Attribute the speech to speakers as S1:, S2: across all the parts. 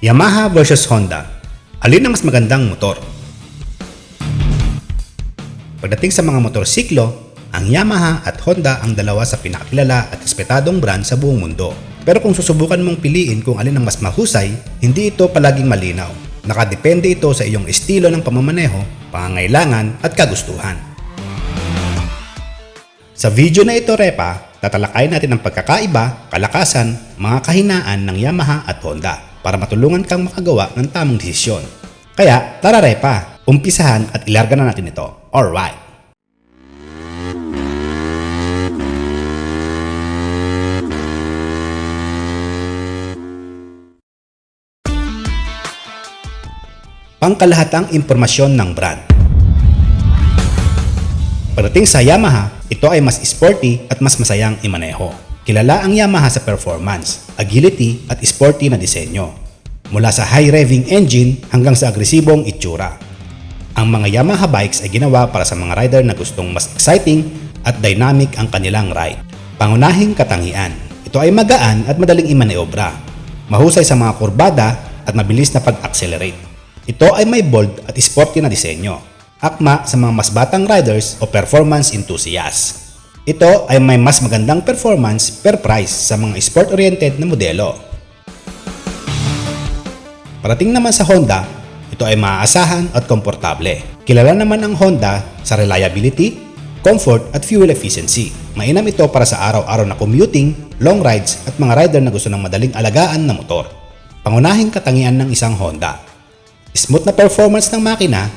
S1: Yamaha versus Honda. Alin ang mas magandang motor? Pagdating sa mga motorsiklo, ang Yamaha at Honda ang dalawa sa pinakakilala at respetadong brand sa buong mundo. Pero kung susubukan mong piliin kung alin ang mas mahusay, hindi ito palaging malinaw. Nakadepende ito sa iyong estilo ng pamamaneho, pangangailangan at kagustuhan. Sa video na ito, Repa, tatalakayin natin ang pagkakaiba, kalakasan, mga kahinaan ng Yamaha at Honda para matulungan kang makagawa ng tamang desisyon. Kaya, tara Repa, umpisahan at ilarga na natin ito. Alright! Pangkalahatang impormasyon ng brand. Pagdating sa Yamaha, ito ay mas sporty at mas masayang imaneho. Kilala ang Yamaha sa performance, agility at sporty na disenyo. Mula sa high-revving engine hanggang sa agresibong itsura. Ang mga Yamaha bikes ay ginawa para sa mga rider na gustong mas exciting at dynamic ang kanilang ride. Pangunahing katangian, ito ay magaan at madaling imaneobra. Mahusay sa mga kurbada at mabilis na pag-accelerate. Ito ay may bold at sporty na disenyo. Akma sa mga mas batang riders o performance enthusiasts. Ito ay may mas magandang performance per price sa mga sport-oriented na modelo. Parating naman sa Honda, ito ay maaasahan at komportable. Kilala naman ang Honda sa reliability, comfort at fuel efficiency. Mainam ito para sa araw-araw na commuting, long rides at mga rider na gusto ng madaling alagaan na motor. Pangunahing katangian ng isang Honda. Smooth na performance ng makina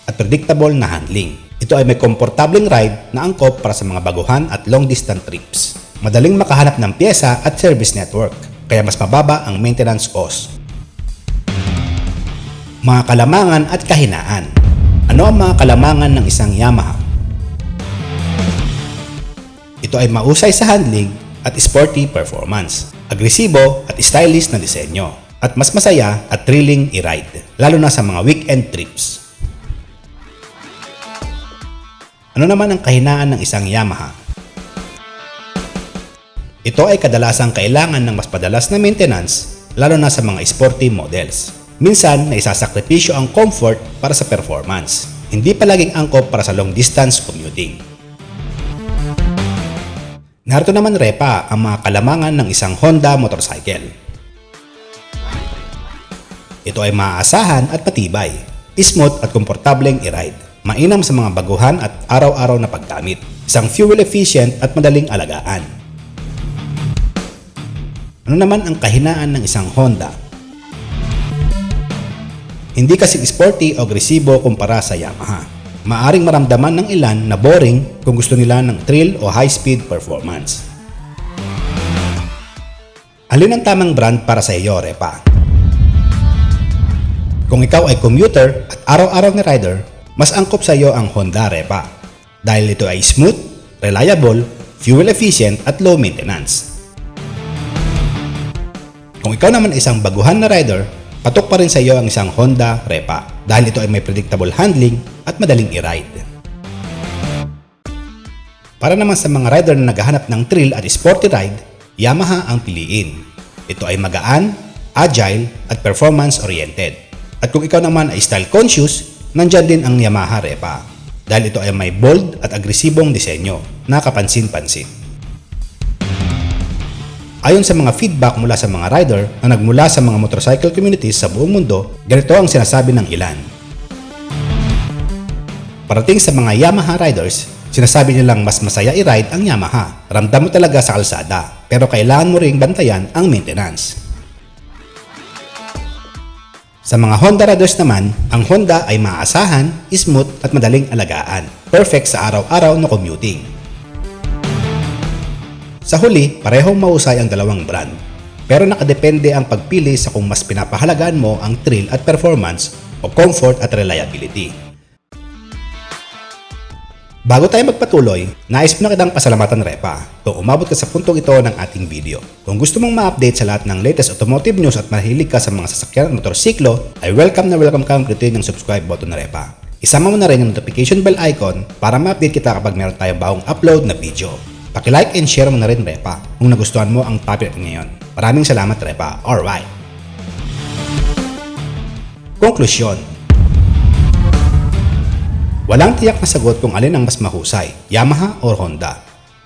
S1: at predictable na handling. Ito ay may komportableng ride na angkop para sa mga baguhan at long-distance trips. Madaling makahanap ng pyesa at service network, kaya mas mababa ang maintenance cost. Mga kalamangan at kahinaan. Ano ang mga kalamangan ng isang Yamaha? Ito ay mausay sa handling at sporty performance, agresibo at stylish na disenyo, at mas masaya at thrilling i-ride, lalo na sa mga weekend trips. Ano naman ang kahinaan ng isang Yamaha? Ito ay kadalasang kailangan ng mas padalas na maintenance, lalo na sa mga sporty models. Minsan, naisasakripisyo ang comfort para sa performance. Hindi palaging angkop para sa long-distance commuting. Narito naman Repa ang mga kalamangan ng isang Honda motorcycle. Ito ay maaasahan at matibay, smooth at komportableng i-ride. Mainam sa mga baguhan at araw-araw na paggamit. Isang fuel efficient at madaling alagaan. Ano naman ang kahinaan ng isang Honda? Hindi kasi sporty o agresibo kumpara sa Yamaha. Maaring maramdaman ng ilan na boring kung gusto nila ng thrill o high-speed performance. Alin ang tamang brand para sa iyo, Repa? Kung ikaw ay commuter at araw-araw na rider, mas angkop sa iyo ang Honda, Repa, dahil ito ay smooth, reliable, fuel efficient at low maintenance. Kung ikaw naman isang baguhan na rider, patok pa rin sa iyo ang isang Honda, Repa, dahil ito ay may predictable handling at madaling i-ride. Para naman sa mga rider na naghahanap ng thrill at sporty ride, Yamaha ang piliin. Ito ay magaan, agile at performance-oriented. At kung ikaw naman ay style-conscious, nandyan din ang Yamaha, Repa, dahil ito ay may bold at agresibong disenyo na kapansin-pansin. Ayon sa mga feedback mula sa mga rider na nagmula sa mga motorcycle communities sa buong mundo, ganito ang sinasabi ng ilan. Parating sa mga Yamaha riders, sinasabi nilang mas masaya i-ride ang Yamaha. Ramdam mo talaga sa kalsada, pero kailangan mo ring bantayan ang maintenance. Sa mga Honda riders naman, ang Honda ay maaasahan, smooth at madaling alagaan. Perfect sa araw-araw na commuting. Sa huli, parehong mahusay ang dalawang brand. Pero nakadepende ang pagpili sa kung mas pinapahalagaan mo ang thrill at performance o comfort at reliability. Bago tayo magpatuloy, nais ko na kitang pasalamatan, Repa, kung umabot ka sa puntong ito ng ating video. Kung gusto mong ma-update sa lahat ng latest automotive news at mahilig ka sa mga sasakyan at motorsiklo, ay welcome kang click ng subscribe button na, Repa. Isama mo na rin yung notification bell icon para ma-update kita kapag meron tayong bagong upload na video. Paki-like and share mo na rin, Repa, kung nagustuhan mo ang topic ngayon. Maraming salamat, Repa. Alright! Konklusyon. Walang tiyak na sagot kung alin ang mas mahusay, Yamaha o Honda.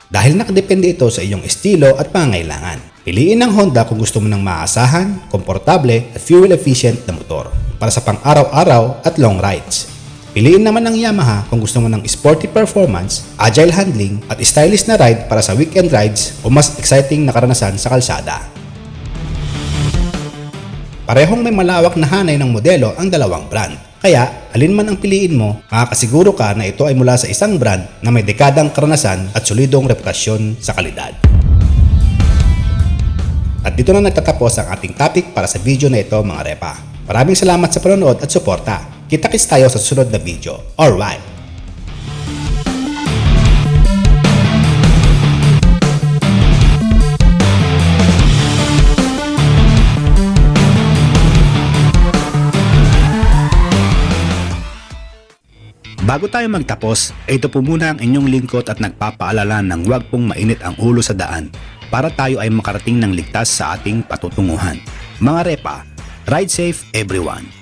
S1: Dahil nakadepende ito sa iyong estilo at pangangailangan. Piliin ang Honda kung gusto mo ng maasahan, komportable at fuel-efficient na motor para sa pang-araw-araw at long rides. Piliin naman ang Yamaha kung gusto mo ng sporty performance, agile handling at stylish na ride para sa weekend rides o mas exciting na karanasan sa kalsada. Parehong may malawak na hanay ng modelo ang dalawang brand. Kaya, alin man ang piliin mo, makakasiguro ka na ito ay mula sa isang brand na may dekadang karanasan at solidong reputasyon sa kalidad. At dito na nagtatapos ang ating topic para sa video na ito mga repa. Maraming salamat sa panonood at suporta. Kita-kits tayo sa susunod na video. Alright! Bago tayo magtapos, ito po muna ang inyong lingkod at nagpapaalala ng huwag pong mainit ang ulo sa daan para tayo ay makarating ng ligtas sa ating patutunguhan. Mga repa, ride safe everyone!